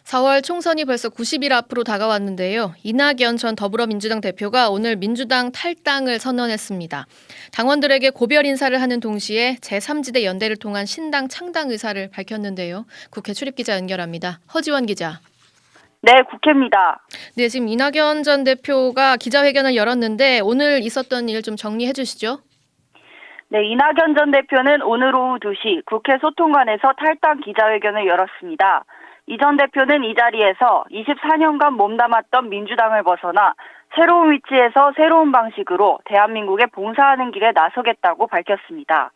4월 총선이 벌써 90일 앞으로 다가왔는데요. 이낙연 전 더불어민주당 대표가 오늘 민주당 탈당을 선언했습니다. 당원들에게 고별 인사를 하는 동시에 제3지대 연대를 통한 신당 창당 의사를 밝혔는데요. 국회 출입기자 연결합니다. 허지원 기자. 네, 국회입니다. 네, 지금 이낙연 전 대표가 기자회견을 열었는데 오늘 있었던 일 좀 정리해 주시죠. 네, 이낙연 전 대표는 오늘 오후 2시 국회 소통관에서 탈당 기자회견을 열었습니다. 이 전 대표는 이 자리에서 24년간 몸담았던 민주당을 벗어나 새로운 위치에서 새로운 방식으로 대한민국에 봉사하는 길에 나서겠다고 밝혔습니다.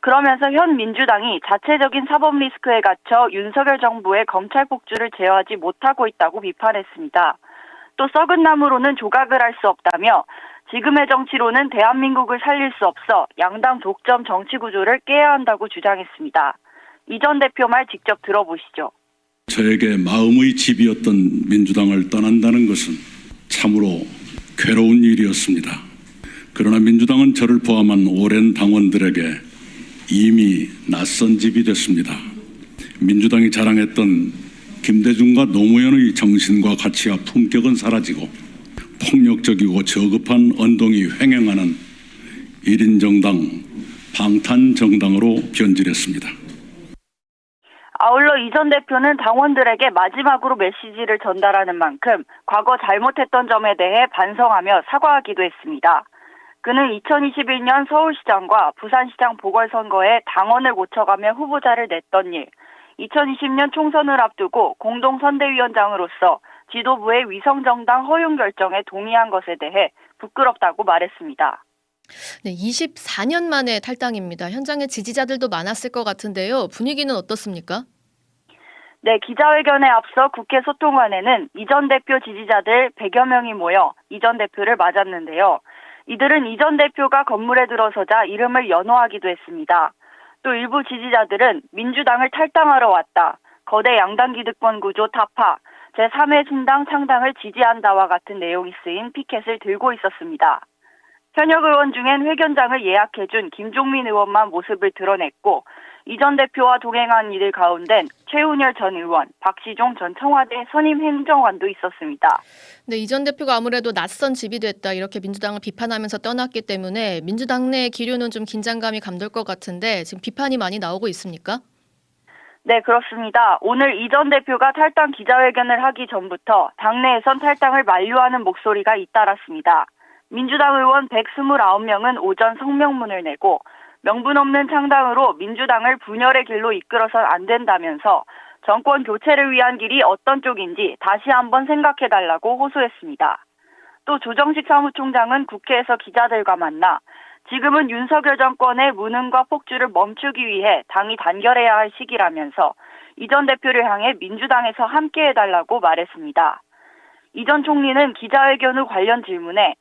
그러면서 현 민주당이 자체적인 사법 리스크에 갇혀 윤석열 정부의 검찰 폭주를 제어하지 못하고 있다고 비판했습니다. 또 썩은 나무로는 조각을 할 수 없다며 지금의 정치로는 대한민국을 살릴 수 없어 양당 독점 정치 구조를 깨야 한다고 주장했습니다. 이 전 대표 말 직접 들어보시죠. 저에게 마음의 집이었던 민주당을 떠난다는 것은 참으로 괴로운 일이었습니다. 그러나 민주당은 저를 포함한 오랜 당원들에게 이미 낯선 집이 됐습니다. 민주당이 자랑했던 김대중과 노무현의 정신과 가치와 품격은 사라지고 폭력적이고 저급한 언동이 횡행하는 1인 정당, 방탄 정당으로 변질했습니다. 아울러 이 전 대표는 당원들에게 마지막으로 메시지를 전달하는 만큼 과거 잘못했던 점에 대해 반성하며 사과하기도 했습니다. 그는 2021년 서울시장과 부산시장 보궐선거에 당원을 고쳐가며 후보자를 냈던 일, 2020년 총선을 앞두고 공동선대위원장으로서 지도부의 위성정당 허용 결정에 동의한 것에 대해 부끄럽다고 말했습니다. 네, 24년 만에 탈당입니다. 현장에 지지자들도 많았을 것 같은데요. 분위기는 어떻습니까? 네, 기자회견에 앞서 국회 소통관에는 이 전 대표 지지자들 100여 명이 모여 이 전 대표를 맞았는데요. 이들은 이 전 대표가 건물에 들어서자 이름을 연호하기도 했습니다. 또 일부 지지자들은 민주당을 탈당하러 왔다, 거대 양당 기득권 구조 타파, 제3회 신당 창당을 지지한다와 같은 내용이 쓰인 피켓을 들고 있었습니다. 현역 의원 중엔 회견장을 예약해준 김종민 의원만 모습을 드러냈고 이 전 대표와 동행한 이들 가운데 최운열 전 의원, 박시종 전 청와대 선임 행정관도 있었습니다. 네, 이 전 대표가 아무래도 낯선 집이 됐다 이렇게 민주당을 비판하면서 떠났기 때문에 민주당 내 기류는 좀 긴장감이 감돌 것 같은데 지금 비판이 많이 나오고 있습니까? 네, 그렇습니다. 오늘 이 전 대표가 탈당 기자회견을 하기 전부터 당내에선 탈당을 만류하는 목소리가 잇따랐습니다. 민주당 의원 129명은 오전 성명문을 내고 명분 없는 창당으로 민주당을 분열의 길로 이끌어선 안 된다면서 정권 교체를 위한 길이 어떤 쪽인지 다시 한번 생각해달라고 호소했습니다. 또 조정식 사무총장은 국회에서 기자들과 만나 지금은 윤석열 정권의 무능과 폭주를 멈추기 위해 당이 단결해야 할 시기라면서 이 전 대표를 향해 민주당에서 함께해달라고 말했습니다. 이 전 총리는 기자회견 후 관련 질문에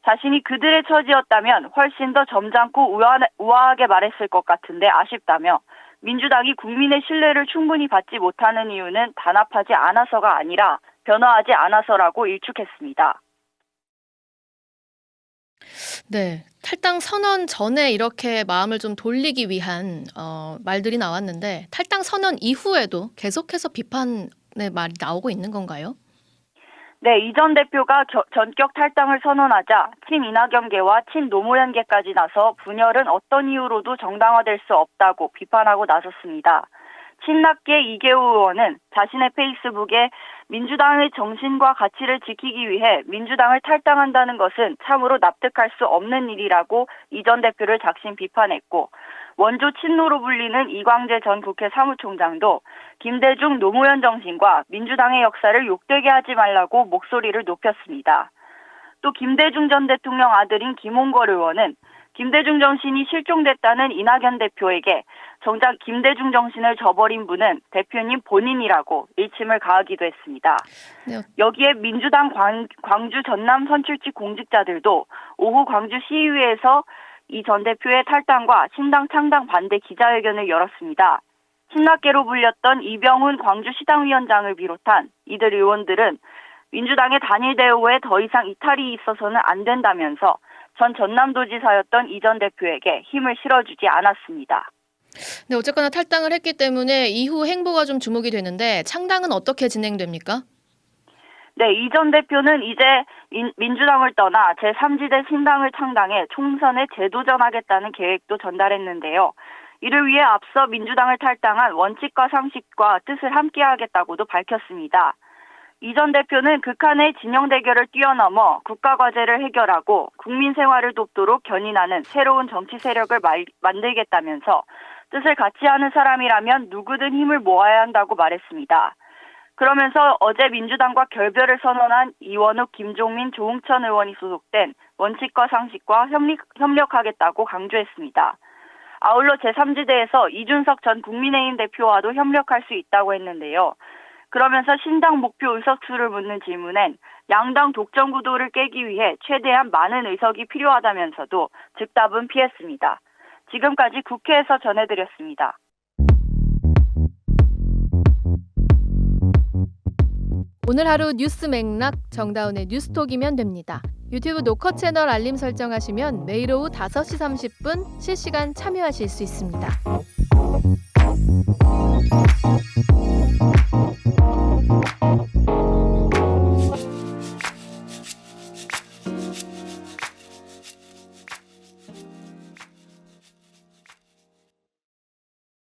자신이 그들의 처지였다면 훨씬 더 점잖고 우아하게 말했을 것 같은데 아쉽다며 민주당이 국민의 신뢰를 충분히 받지 못하는 이유는 단합하지 않아서가 아니라 변화하지 않아서라고 일축했습니다. 네, 탈당 선언 전에 이렇게 마음을 좀 돌리기 위한 말들이 나왔는데 탈당 선언 이후에도 계속해서 비판의 말이 나오고 있는 건가요? 네, 이 전 대표가 전격 탈당을 선언하자 친이낙연계와 친노무현계까지 나서 분열은 어떤 이유로도 정당화될 수 없다고 비판하고 나섰습니다. 친낙계 이계호 의원은 자신의 페이스북에 민주당의 정신과 가치를 지키기 위해 민주당을 탈당한다는 것은 참으로 납득할 수 없는 일이라고 이 전 대표를 작심 비판했고 원조 친노로 불리는 이광재 전 국회 사무총장도 김대중 노무현 정신과 민주당의 역사를 욕되게 하지 말라고 목소리를 높였습니다. 또 김대중 전 대통령 아들인 김홍걸 의원은 김대중 정신이 실종됐다는 이낙연 대표에게 정작 김대중 정신을 저버린 분은 대표님 본인이라고 일침을 가하기도 했습니다. 네. 여기에 민주당 광주 전남 선출직 공직자들도 오후 광주 시의회에서 이 전 대표의 탈당과 신당 창당 반대 기자회견을 열었습니다. 친낙계로 불렸던 이병훈 광주시당위원장을 비롯한 이들 의원들은 민주당의 단일 대우에 더 이상 이탈이 있어서는 안 된다면서 전 전남도지사였던 이 전 대표에게 힘을 실어주지 않았습니다. 네, 어쨌거나 탈당을 했기 때문에 이후 행보가 좀 주목이 되는데 창당은 어떻게 진행됩니까? 네, 이 전 대표는 이제 민주당을 떠나 제3지대 신당을 창당해 총선에 재도전하겠다는 계획도 전달했는데요. 이를 위해 앞서 민주당을 탈당한 원칙과 상식과 뜻을 함께하겠다고도 밝혔습니다. 이 전 대표는 극한의 진영 대결을 뛰어넘어 국가 과제를 해결하고 국민 생활을 돕도록 견인하는 새로운 정치 세력을 만들겠다면서 뜻을 같이 하는 사람이라면 누구든 힘을 모아야 한다고 말했습니다. 그러면서 어제 민주당과 결별을 선언한 이원욱, 김종민, 조응천 의원이 소속된 원칙과 상식과 협력하겠다고 강조했습니다. 아울러 제3지대에서 이준석 전 국민의힘 대표와도 협력할 수 있다고 했는데요. 그러면서 신당 목표 의석수를 묻는 질문엔 양당 독점 구도를 깨기 위해 최대한 많은 의석이 필요하다면서도 즉답은 피했습니다. 지금까지 국회에서 전해드렸습니다. 오늘 하루 뉴스 맥락 정다운의 뉴스톡이면 됩니다. 유튜브 노컷 채널 알림 설정하시면 매일 오후 5시 30분 실시간 참여하실 수 있습니다.